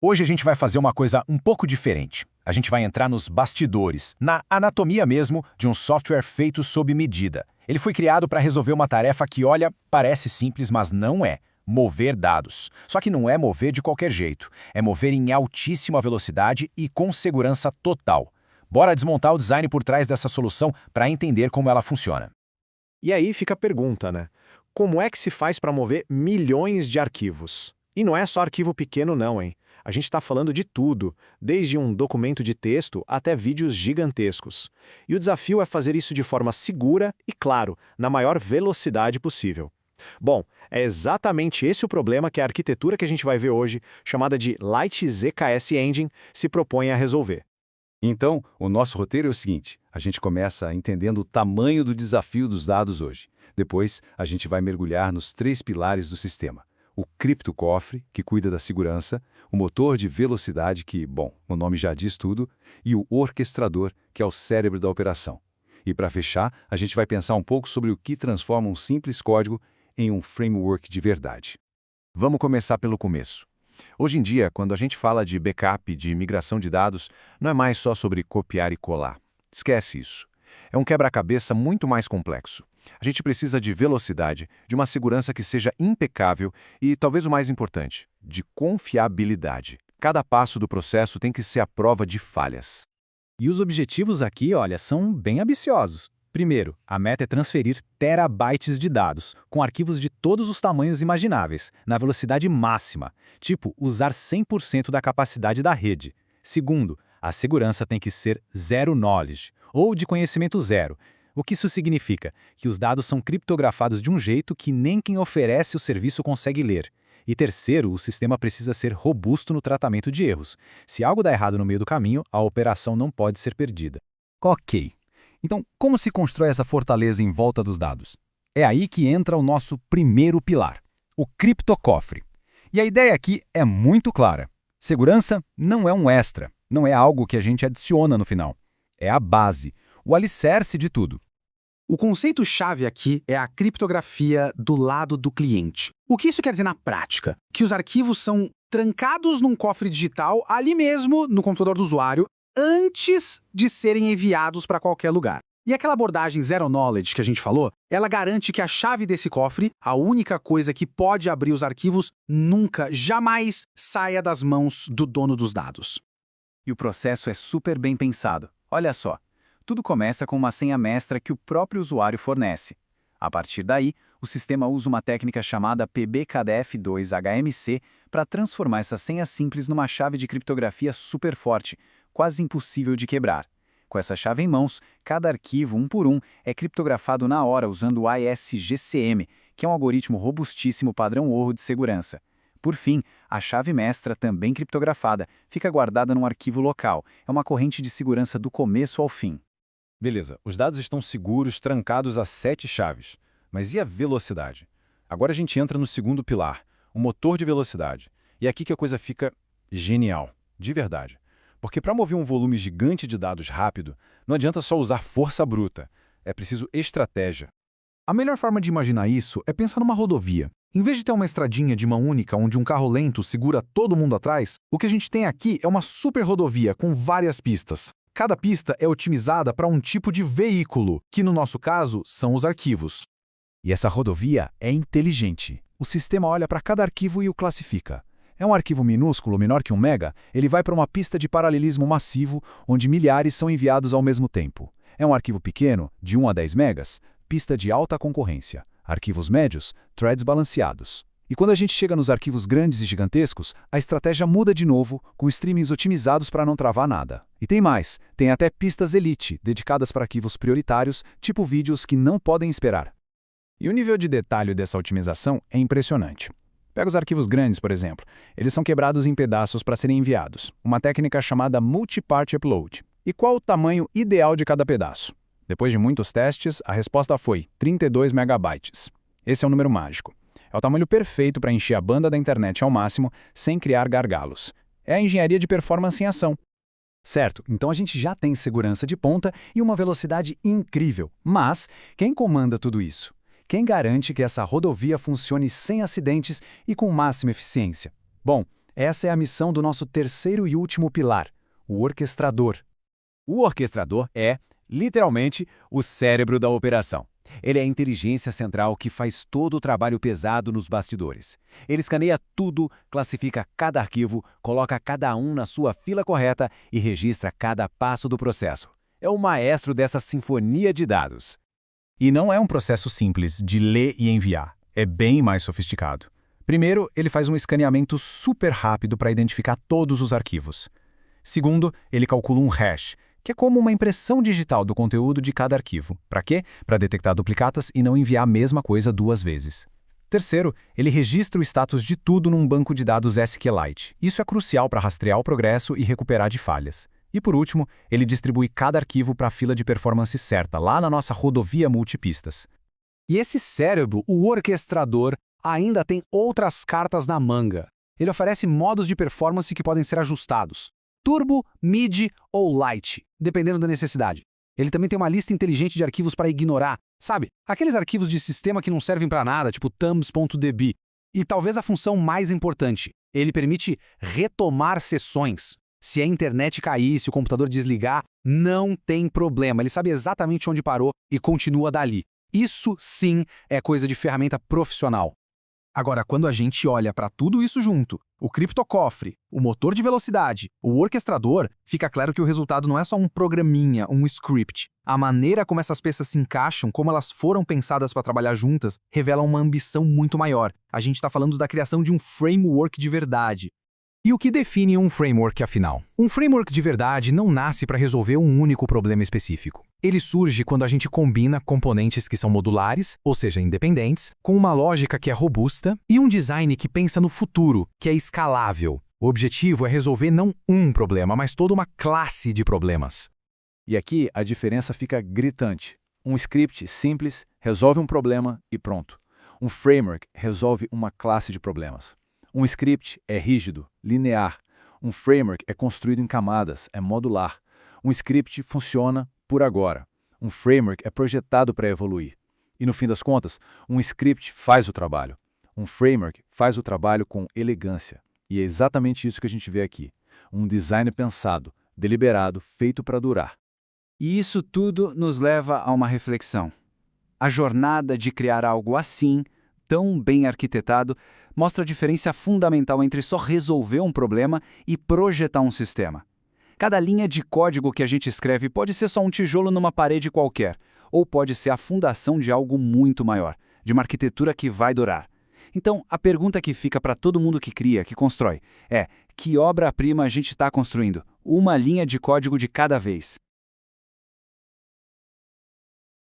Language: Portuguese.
Hoje a gente vai fazer uma coisa um pouco diferente. A gente vai entrar nos bastidores, na anatomia mesmo de um software feito sob medida. Ele foi criado para resolver uma tarefa que, olha, parece simples, mas não é. Mover dados. Só que não é mover de qualquer jeito. É mover em altíssima velocidade e com segurança total. Bora desmontar o design por trás dessa solução para entender como ela funciona. E aí fica a pergunta, né? Como é que se faz para mover milhões de arquivos? E não é só arquivo pequeno não, hein? A gente está falando de tudo, desde um documento de texto até vídeos gigantescos. E o desafio é fazer isso de forma segura e, claro, na maior velocidade possível. Bom, é exatamente esse o problema que a arquitetura que a gente vai ver hoje, chamada de LightZKS Engine, se propõe a resolver. Então, o nosso roteiro é o seguinte: a gente começa entendendo o tamanho do desafio dos dados hoje. Depois, a gente vai mergulhar nos 3 pilares do sistema. O criptocofre, que cuida da segurança, o motor de velocidade, que, bom, o nome já diz tudo, e o orquestrador, que é o cérebro da operação. E para fechar, a gente vai pensar um pouco sobre o que transforma um simples código em um framework de verdade. Vamos começar pelo começo. Hoje em dia, quando a gente fala de backup, de migração de dados, não é mais só sobre copiar e colar. Esquece isso. É um quebra-cabeça muito mais complexo. A gente precisa de velocidade, de uma segurança que seja impecável e, talvez o mais importante, de confiabilidade. Cada passo do processo tem que ser à prova de falhas. E os objetivos aqui, olha, são bem ambiciosos. Primeiro, a meta é transferir terabytes de dados, com arquivos de todos os tamanhos imagináveis, na velocidade máxima, tipo usar 100% da capacidade da rede. Segundo, a segurança tem que ser zero knowledge, ou de conhecimento zero. O que isso significa? Que os dados são criptografados de um jeito que nem quem oferece o serviço consegue ler. E terceiro, o sistema precisa ser robusto no tratamento de erros. Se algo dá errado no meio do caminho, a operação não pode ser perdida. Ok. Então, como se constrói essa fortaleza em volta dos dados? É aí que entra o nosso primeiro pilar, o criptocofre. E a ideia aqui é muito clara. Segurança não é um extra, não é algo que a gente adiciona no final. É a base, o alicerce de tudo. O conceito-chave aqui é a criptografia do lado do cliente. O que isso quer dizer na prática? Que os arquivos são trancados num cofre digital ali mesmo no computador do usuário antes de serem enviados para qualquer lugar. E aquela abordagem Zero Knowledge que a gente falou, ela garante que a chave desse cofre, a única coisa que pode abrir os arquivos, nunca, jamais saia das mãos do dono dos dados. E o processo é super bem pensado. Olha só. Tudo começa com uma senha mestra que o próprio usuário fornece. A partir daí, o sistema usa uma técnica chamada PBKDF2HMC para transformar essa senha simples numa chave de criptografia super forte, quase impossível de quebrar. Com essa chave em mãos, cada arquivo, um por um, é criptografado na hora usando o AES-GCM, que é um algoritmo robustíssimo padrão ouro de segurança. Por fim, a chave mestra, também criptografada, fica guardada num arquivo local. É uma corrente de segurança do começo ao fim. Beleza, os dados estão seguros, trancados a 7 chaves. Mas e a velocidade? Agora a gente entra no segundo pilar, o motor de velocidade. E é aqui que a coisa fica genial, de verdade. Porque para mover um volume gigante de dados rápido, não adianta só usar força bruta. É preciso estratégia. A melhor forma de imaginar isso é pensar numa rodovia. Em vez de ter uma estradinha de mão única onde um carro lento segura todo mundo atrás, o que a gente tem aqui é uma super rodovia com várias pistas. Cada pista é otimizada para um tipo de veículo, que no nosso caso são os arquivos. E essa rodovia é inteligente. O sistema olha para cada arquivo e o classifica. É um arquivo minúsculo, menor que 1 mega, ele vai para uma pista de paralelismo massivo, onde milhares são enviados ao mesmo tempo. É um arquivo pequeno, de 1 a 10 megas, pista de alta concorrência. Arquivos médios, threads balanceados. E quando a gente chega nos arquivos grandes e gigantescos, a estratégia muda de novo, com streamings otimizados para não travar nada. E tem mais, tem até pistas Elite, dedicadas para arquivos prioritários, tipo vídeos que não podem esperar. E o nível de detalhe dessa otimização é impressionante. Pega os arquivos grandes, por exemplo. Eles são quebrados em pedaços para serem enviados, uma técnica chamada Multi-Part Upload. E qual o tamanho ideal de cada pedaço? Depois de muitos testes, a resposta foi 32 megabytes. Esse é o número mágico. É o tamanho perfeito para encher a banda da internet ao máximo, sem criar gargalos. É a engenharia de performance em ação. Certo, então a gente já tem segurança de ponta e uma velocidade incrível. Mas quem comanda tudo isso? Quem garante que essa rodovia funcione sem acidentes e com máxima eficiência? Bom, Essa é a missão do nosso terceiro e último pilar, o orquestrador. O orquestrador é, literalmente, o cérebro da operação. Ele é a inteligência central que faz todo o trabalho pesado nos bastidores. Ele escaneia tudo, classifica cada arquivo, coloca cada um na sua fila correta e registra cada passo do processo. É o maestro dessa sinfonia de dados. E não é um processo simples de ler e enviar. É bem mais sofisticado. Primeiro, ele faz um escaneamento super rápido para identificar todos os arquivos. Segundo, ele calcula um hash, que é como uma impressão digital do conteúdo de cada arquivo. Para quê? Para detectar duplicatas e não enviar a mesma coisa duas vezes. Terceiro, ele registra o status de tudo num banco de dados SQLite. Isso é crucial para rastrear o progresso e recuperar de falhas. E por último, ele distribui cada arquivo para a fila de performance certa, lá na nossa rodovia multipistas. E esse cérebro, o orquestrador, ainda tem outras cartas na manga. Ele oferece modos de performance que podem ser ajustados. Turbo, Mid ou Light, dependendo da necessidade. Ele também tem uma lista inteligente de arquivos para ignorar, sabe? Aqueles arquivos de sistema que não servem para nada, tipo thumbs.db. E talvez a função mais importante, ele permite retomar sessões. Se a internet cair, se o computador desligar, não tem problema. Ele sabe exatamente onde parou e continua dali. Isso, sim, é coisa de ferramenta profissional. Agora, quando a gente olha para tudo isso junto, o criptocofre, o motor de velocidade, o orquestrador, fica claro que o resultado não é só um programinha, um script. A maneira como essas peças se encaixam, como elas foram pensadas para trabalhar juntas, revela uma ambição muito maior. A gente está falando da criação de um framework de verdade. E o que define um framework, afinal? Um framework de verdade não nasce para resolver um único problema específico. Ele surge quando a gente combina componentes que são modulares, ou seja, independentes, com uma lógica que é robusta e um design que pensa no futuro, que é escalável. O objetivo é resolver não um problema, mas toda uma classe de problemas. E aqui a diferença fica gritante. Um script simples resolve um problema e pronto. Um framework resolve uma classe de problemas. Um script é rígido, linear. Um framework é construído em camadas, é modular. Um script funciona por agora. Um framework é projetado para evoluir. E no fim das contas, um script faz o trabalho. Um framework faz o trabalho com elegância. E é exatamente isso que a gente vê aqui. Um design pensado, deliberado, feito para durar. E isso tudo nos leva a uma reflexão. A jornada de criar algo assim, tão bem arquitetado, mostra a diferença fundamental entre só resolver um problema e projetar um sistema. Cada linha de código que a gente escreve pode ser só um tijolo numa parede qualquer, ou pode ser a fundação de algo muito maior, de uma arquitetura que vai durar. Então, a pergunta que fica para todo mundo que cria, que constrói, é: que obra-prima a gente está construindo? Uma linha de código de cada vez.